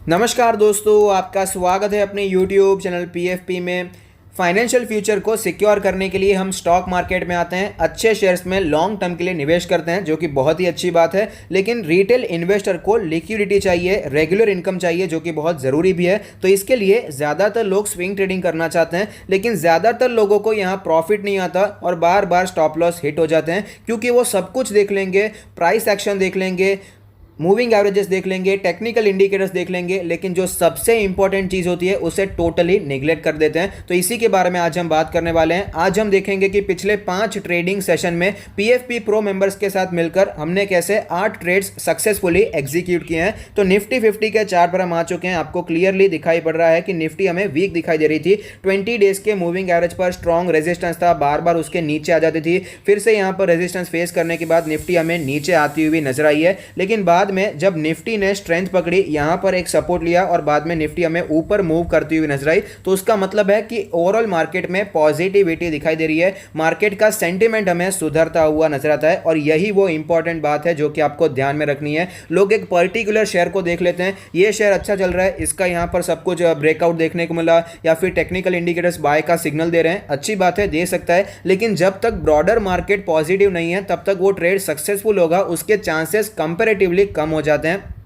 नमस्कार दोस्तों, आपका स्वागत है अपने YouTube चैनल PFP में। फाइनेंशियल फ्यूचर को सिक्योर करने के लिए हम स्टॉक मार्केट में आते हैं, अच्छे शेयर्स में लॉन्ग टर्म के लिए निवेश करते हैं, जो कि बहुत ही अच्छी बात है। लेकिन रिटेल इन्वेस्टर को लिक्विडिटी चाहिए, रेगुलर इनकम चाहिए, जो कि बहुत ज़रूरी भी है। तो इसके लिए ज़्यादातर लोग स्विंग ट्रेडिंग करना चाहते हैं, लेकिन ज़्यादातर लोगों को यहाँ प्रॉफिट नहीं आता और बार बार स्टॉप लॉस हिट हो जाते हैं, क्योंकि वो सब कुछ देख लेंगे, प्राइस एक्शन देख लेंगे, मूविंग एवरेजेस देख लेंगे, टेक्निकल इंडिकेटर्स देख लेंगे, लेकिन जो सबसे इंपॉर्टेंट चीज़ होती है उसे टोटली निगलेक्ट कर देते हैं। तो इसी के बारे में आज हम बात करने वाले हैं। आज हम देखेंगे कि पिछले 5 ट्रेडिंग सेशन में PFP प्रो मेंबर्स के साथ मिलकर हमने कैसे 8 ट्रेड्स सक्सेसफुली एग्जीक्यूट किए हैं। तो निफ्टी 50 के चार्ट पर हम आ चुके हैं। आपको क्लियरली दिखाई पड़ रहा है कि निफ्टी हमें वीक दिखाई दे रही थी। 20 डेज के मूविंग एवरेज पर स्ट्रॉन्ग रेजिस्टेंस था, बार बार उसके नीचे आ जाती थी। फिर से यहाँ पर रेजिस्टेंस फेस करने के बाद निफ्टी हमें नीचे आती हुई नजर आई है, लेकिन बाद में जब निफ्टी ने स्ट्रेंथ पकड़ी, यहां पर एक सपोर्ट लिया और बाद में निफ्टी हमें ऊपर मूव करती हुई नजर आई। तो उसका मतलब है कि ओवरऑल मार्केट में पॉजिटिविटी दिखाई दे रही है, मार्केट का सेंटीमेंट हमें सुधरता हुआ नजर आता है। और यही वो इंपॉर्टेंट बात है जो कि आपको ध्यान में रखनी है। लोग एक पर्टिकुलर शेयर को देख लेते हैं, ये शेयर अच्छा चल रहा है, इसका यहां पर सब कुछ ब्रेकआउट देखने को मिला, या फिर टेक्निकल इंडिकेटर्स बाय का सिग्नल दे रहे हैं। अच्छी बात है, दे सकता है, लेकिन जब तक ब्रॉडर मार्केट पॉजिटिव नहीं है तब तक वो ट्रेड सक्सेसफुल होगा उसके चांसेस कंपैरेटिवली कम हो जाते हैं।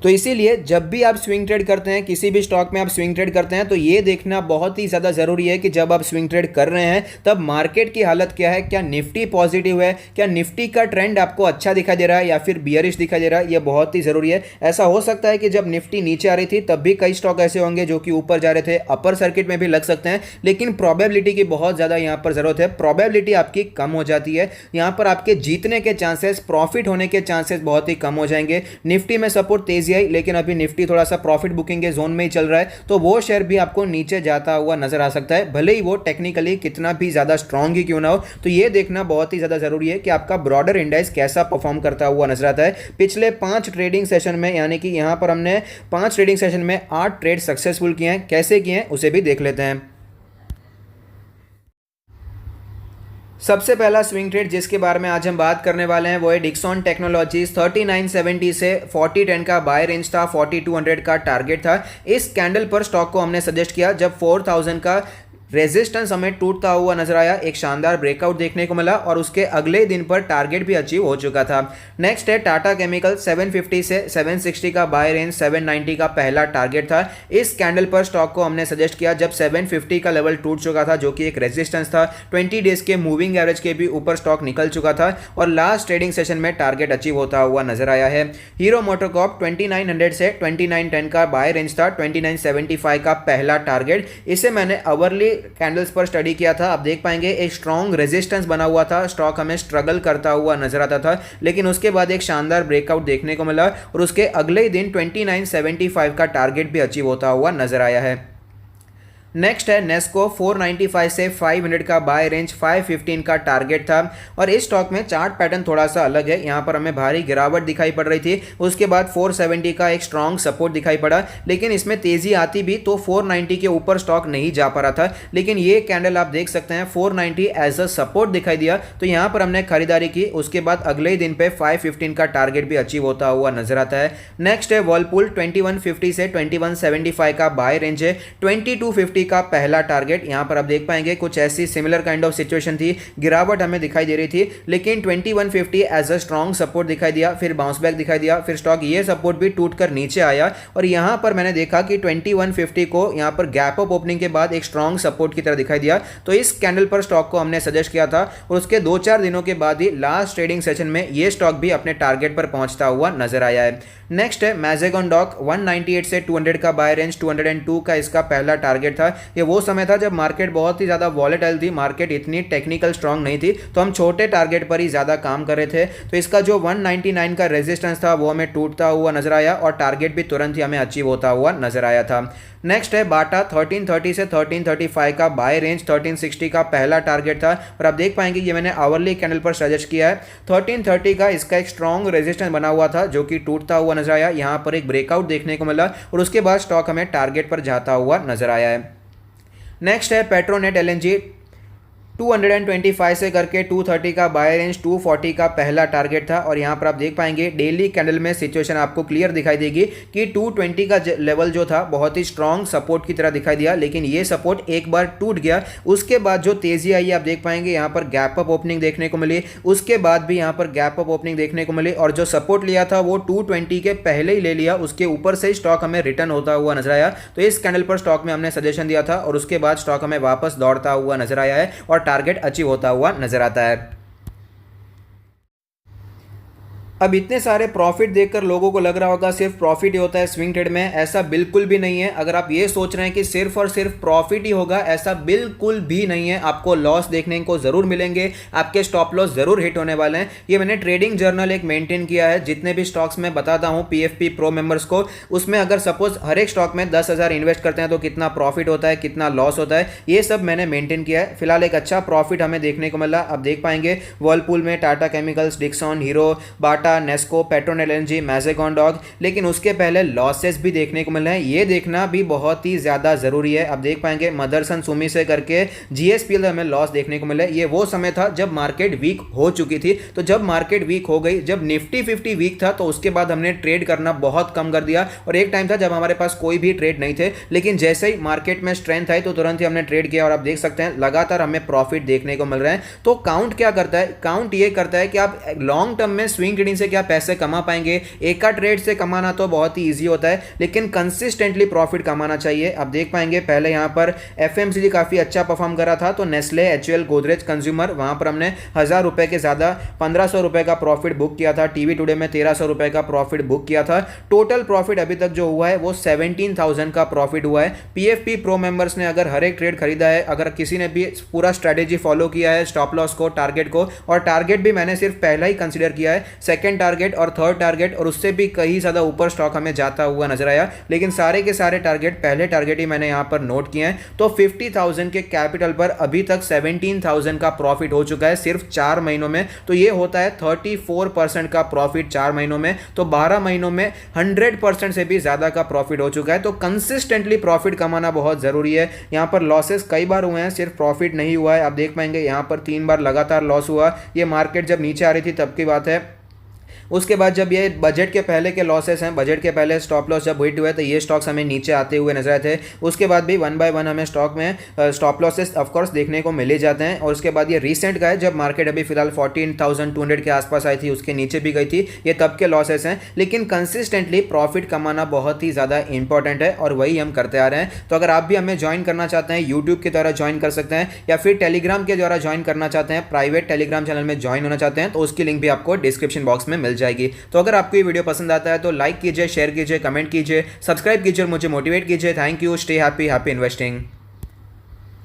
तो इसीलिए जब भी आप स्विंग ट्रेड करते हैं, किसी भी स्टॉक में आप स्विंग ट्रेड करते हैं, तो ये देखना बहुत ही ज़्यादा ज़रूरी है कि जब आप स्विंग ट्रेड कर रहे हैं तब मार्केट की हालत क्या है, क्या निफ्टी पॉजिटिव है, क्या निफ्टी का ट्रेंड आपको अच्छा दिखाई दे रहा है या फिर बियरिश दिखाई दे रहा है। ये बहुत ही ज़रूरी है। ऐसा हो सकता है कि जब निफ्टी नीचे आ रही थी तब भी कई स्टॉक ऐसे होंगे जो कि ऊपर जा रहे थे, अपर सर्किट में भी लग सकते हैं, लेकिन प्रोबेबिलिटी की बहुत ज़्यादा यहाँ पर ज़रूरत है। प्रोबेबिलिटी आपकी कम हो जाती है, यहाँ पर आपके जीतने के चांसेस, प्रॉफिट होने के चांसेस बहुत ही कम हो जाएंगे। निफ्टी में सपोर्ट तेजी आई, लेकिन अभी निफ्टी थोड़ा सा प्रॉफिट बुकिंग के जोन में ही चल रहा है, तो वो शेयर भी आपको नीचे जाता हुआ नजर आ सकता है, भले ही वो टेक्निकली कितना भी ज्यादा स्ट्रांग ही क्यों ना हो। तो ये देखना बहुत ही ज्यादा जरूरी है कि आपका ब्रॉडर इंडेक्स कैसा परफॉर्म करता हुआ नजर आता है। पिछले 5 ट्रेडिंग सेशन में, यानी कि यहां पर हमने 5 ट्रेडिंग सेशन में 8 ट्रेड सक्सेसफुल किए हैं। कैसे किए हैं उसे भी देख लेते हैं। सबसे पहला स्विंग ट्रेड जिसके बारे में आज हम बात करने वाले हैं वो है डिक्सन टेक्नोलॉजीज। 3970 से 4010 का बाय रेंज था, 4200 का टारगेट था। इस कैंडल पर स्टॉक को हमने सजेस्ट किया जब 4000 का रेजिस्टेंस हमें टूटता हुआ नजर आया, एक शानदार ब्रेकआउट देखने को मिला और उसके अगले दिन पर टारगेट भी अचीव हो चुका था। नेक्स्ट है टाटा केमिकल। 750 से 760 का बाय रेंज, 790 का पहला टारगेट था। इस कैंडल पर स्टॉक को हमने सजेस्ट किया जब 750 का लेवल टूट चुका था, जो कि एक रेजिस्टेंस था। 20 डेज के मूविंग एवरेज के भी ऊपर स्टॉक निकल चुका था और लास्ट ट्रेडिंग सेशन में टारगेट अचीव होता हुआ नजर आया है। हीरो मोटोकॉर्प 2900 से 2910 का बाय रेंज था, 2975 का पहला टारगेट। इसे मैंने अवरली कैंडल्स पर स्टडी किया था। आप देख पाएंगे एक स्ट्रॉन्ग रेजिस्टेंस बना हुआ था, स्टॉक हमें स्ट्रगल करता हुआ नजर आता था, लेकिन उसके बाद एक शानदार ब्रेकआउट देखने को मिला और उसके अगले ही दिन 2975 का टारगेट भी अचीव होता हुआ नजर आया है। नेक्स्ट है नेस्को। 495 से 500 का बाय रेंज, 515 का टारगेट था और इस स्टॉक में चार्ट पैटर्न थोड़ा सा अलग है। यहाँ पर हमें भारी गिरावट दिखाई पड़ रही थी, उसके बाद 470 का एक स्ट्रॉन्ग सपोर्ट दिखाई पड़ा, लेकिन इसमें तेजी आती भी तो 490 के ऊपर स्टॉक नहीं जा पा रहा था। लेकिन ये कैंडल आप देख सकते हैं 490 एज अ सपोर्ट दिखाई दिया, तो यहाँ पर हमने खरीदारी की। उसके बाद अगले ही दिन पे 515 का टारगेट भी अचीव होता हुआ नजर आता है। नेक्स्ट है वर्लपूल। 2150 से 2175 का बाय रेंज है, 2250 का पहला टारगेट। यहां पर आप देख पाएंगे कुछ ऐसी सिमिलर काइंड ऑफ सिचुएशन थी, गिरावट हमें दिखाई दे रही थी, लेकिन 2150 एज अ स्ट्रॉन्ग सपोर्ट दिखाई दिया, फिर बाउंस बैक दिखाई दिया, फिर स्टॉक ये सपोर्ट भी टूटकर नीचे आया और यहां पर मैंने देखा कि 2150 को यहां पर गैप अप ओपनिंग के बाद एक स्ट्रॉन्ग सपोर्ट की तरह दिखाई दिया। तो इस कैंडल पर स्टॉक को हमने सजेस्ट किया था और उसके 2-4 दिनों के बाद ही लास्ट ट्रेडिंग सेशन में ये स्टॉक भी अपने टारगेट पर पहुंचता हुआ नजर आया है। नेक्स्ट है मैजेगॉन डॉक। 198 से 200 का बाय रेंज, 202 का इसका पहला टारगेट था। ये वो समय था जब मार्केट बहुत ही ज़्यादा वॉलेटाइल थी, मार्केट इतनी टेक्निकल स्ट्रांग नहीं थी, तो हम छोटे टारगेट पर ही ज़्यादा काम कर रहे थे। तो इसका जो 199 का रेजिस्टेंस था वो हमें टूटता हुआ नजर आया और टारगेट भी तुरंत ही हमें अचीव होता हुआ नजर आया था। नेक्स्ट है बाटा। 1330 से 1335 का बाय रेंज, 1360 का पहला टारगेट था और आप देख पाएंगे ये मैंने आवरली कैंडल पर सजेस्ट किया है। 1330 का इसका एक स्ट्रॉन्ग रेजिस्टेंस बना हुआ था जो कि टूटता हुआ नजर आया, यहाँ पर एक ब्रेकआउट देखने को मिला और उसके बाद स्टॉक हमें टारगेट पर जाता हुआ नजर आया है। नेक्स्ट है पेट्रोनेट LNG। 225 से करके 230 का बाय रेंज, 240 का पहला टारगेट था। और यहाँ पर आप देख पाएंगे डेली कैंडल में सिचुएशन आपको क्लियर दिखाई देगी कि 220 का लेवल जो था बहुत ही स्ट्रांग सपोर्ट की तरह दिखाई दिया, लेकिन ये सपोर्ट एक बार टूट गया। उसके बाद जो तेजी आई आप देख पाएंगे यहाँ पर गैप अप ओपनिंग देखने को मिली, उसके बाद भी यहाँ पर गैप अप ओपनिंग देखने को मिली, और जो सपोर्ट लिया था वो 220 के पहले ही ले लिया, उसके ऊपर से ही स्टॉक हमें रिटर्न होता हुआ नजर आया। तो इस कैंडल पर स्टॉक में हमने सजेशन दिया था और उसके बाद स्टॉक हमें वापस दौड़ता हुआ नजर आया है और टारगेट अचीव होता हुआ नजर आता है। अब इतने सारे प्रॉफिट देखकर लोगों को लग रहा होगा सिर्फ प्रॉफिट ही होता है स्विंग ट्रेड में। ऐसा बिल्कुल भी नहीं है। अगर आप ये सोच रहे हैं कि सिर्फ और सिर्फ प्रॉफिट ही होगा, ऐसा बिल्कुल भी नहीं है। आपको लॉस देखने को जरूर मिलेंगे, आपके स्टॉप लॉस जरूर हिट होने वाले हैं। ये मैंने ट्रेडिंग जर्नल एक मेंटेन किया है, जितने भी स्टॉक्स में बताता हूं पीएफपी प्रो मेंबर्स को, उसमें अगर सपोज हर एक स्टॉक में 10,000 इन्वेस्ट करते हैं तो कितना प्रॉफिट होता है, कितना लॉस होता है, ये सब मैंने मेंटेन किया है। फिलहाल एक अच्छा प्रॉफिट हमें देखने को मिला। आप देख पाएंगे वर्लपूल में टाटा केमिकल्स, डिक्सन, हीरो, बाटा, नेस्को, पेट्रोन एलएनजी, मैज़ेगॉन डॉग, लेकिन उसके पहले लॉसेस भी देखने को मिल रहे हैं। ये देखना भी बहुत ही ज़्यादा ज़रूरी है। आप देख पाएंगे मदरसन सुमी से करके जीएसपीएल हमें लॉस देखने को मिला है। ये वो समय था जब मार्केट वीक हो चुकी थी। तो जब मार्केट वीक हो गई, जब निफ्टी 50 वीक था, तो उसके बाद हमने ट्रेड करना बहुत कम कर दिया और एक टाइम था जब हमारे पास कोई भी ट्रेड नहीं थे। लेकिन जैसे ही मार्केट में स्ट्रेंथ आई तो तुरंत ही हमने ट्रेड किया और आप देख सकते हैं लगातार हमें प्रॉफिट देखने को मिल रहे हैं। तो काउंट क्या करता है? काउंट ये करता है कि आप लॉन्ग टर्म में स्विंग ट्रेडिंग से क्या पैसे कमा पाएंगे। एक का ट्रेड से कमाना तो बहुत ही इजी होता है, लेकिन कंसिस्टेंटली प्रॉफिट कमाना चाहिए। आप देख पाएंगे पहले यहां पर एफएमसीजी काफी अच्छा परफॉर्म करा था, तो नेस्ले, एचयूएल, गोदरेज कंज्यूमर, वहां पर हमने 1000 रुपए के ज्यादा 1500 रुपए का प्रॉफिट बुक किया था। टीवी टुडे में 1300 रुपए का प्रॉफिट बुक किया था। टोटल प्रॉफिट अभी तक जो हुआ है वो 17,000 का प्रॉफिट हुआ है। पीएफपी प्रो मेंबर्स ने अगर हर एक ट्रेड खरीदा है, अगर किसी ने भी पूरा स्ट्रेटेजी फॉलो किया है, स्टॉप लॉस को, टारगेट को, और टारगेट भी मैंने सिर्फ पहला ही कंसीडर किया है, सेकंड टारगेट और थर्ड टारगेट, और उससे भी कहीं ज़्यादा ऊपर स्टॉक हमें जाता हुआ नजर आया, लेकिन सारे के सारे टारगेट, पहले टारगेट ही मैंने यहां पर नोट किए हैं। तो 50,000 के कैपिटल पर अभी तक 17,000 का प्रॉफिट हो चुका है सिर्फ 4 महीनों में। तो ये होता है 34% का प्रॉफिट 4 महीनों में। तो 12 महीनों में 100% से भी ज्यादा का प्रॉफिट हो चुका है। तो कंसिस्टेंटली प्रॉफिट कमाना बहुत जरूरी है। यहां पर लॉसेस कई बार हुए हैं, सिर्फ प्रॉफिट नहीं हुआ है। आप देख पाएंगे यहां पर 3 बार लगातार लॉस हुआ। ये मार्केट जब नीचे आ रही थी तब की बात है। उसके बाद जब ये बजट के पहले के लॉसेस हैं, बजट के पहले स्टॉप लॉस जब हिट हुए तो ये स्टॉक्स हमें नीचे आते हुए नजर आए थे। उसके बाद भी 1 बाय 1 हमें स्टॉक में स्टॉप लॉसेस ऑफकोर्स देखने को मिले जाते हैं। और उसके बाद ये रिसेंट का है जब मार्केट अभी फिलहाल 14,200 के आसपास आई थी, उसके नीचे भी गई थी, ये तब के लॉसेस हैं। लेकिन कंसिस्टेंटली प्रॉफिट कमाना बहुत ही ज़्यादा इंपॉर्टेंट है और वही हम करते आ रहे हैं। तो अगर आप भी हमें ज्वाइन करना चाहते हैं, यूट्यूब के द्वारा ज्वाइन कर सकते हैं, या फिर टेलीग्राम के द्वारा ज्वाइन करना चाहते हैं, प्राइवेट टेलीग्राम चैनल में ज्वाइन होना चाहते हैं, तो उसकी लिंक भी आपको डिस्क्रिप्शन बॉक्स में मिल जाएगी। तो अगर आपको ये वीडियो पसंद आता है तो लाइक कीजिए, शेयर कीजिए, कमेंट कीजिए, सब्सक्राइब कीजिए और मुझे मोटिवेट कीजिए। Thank you. Stay happy, happy investing.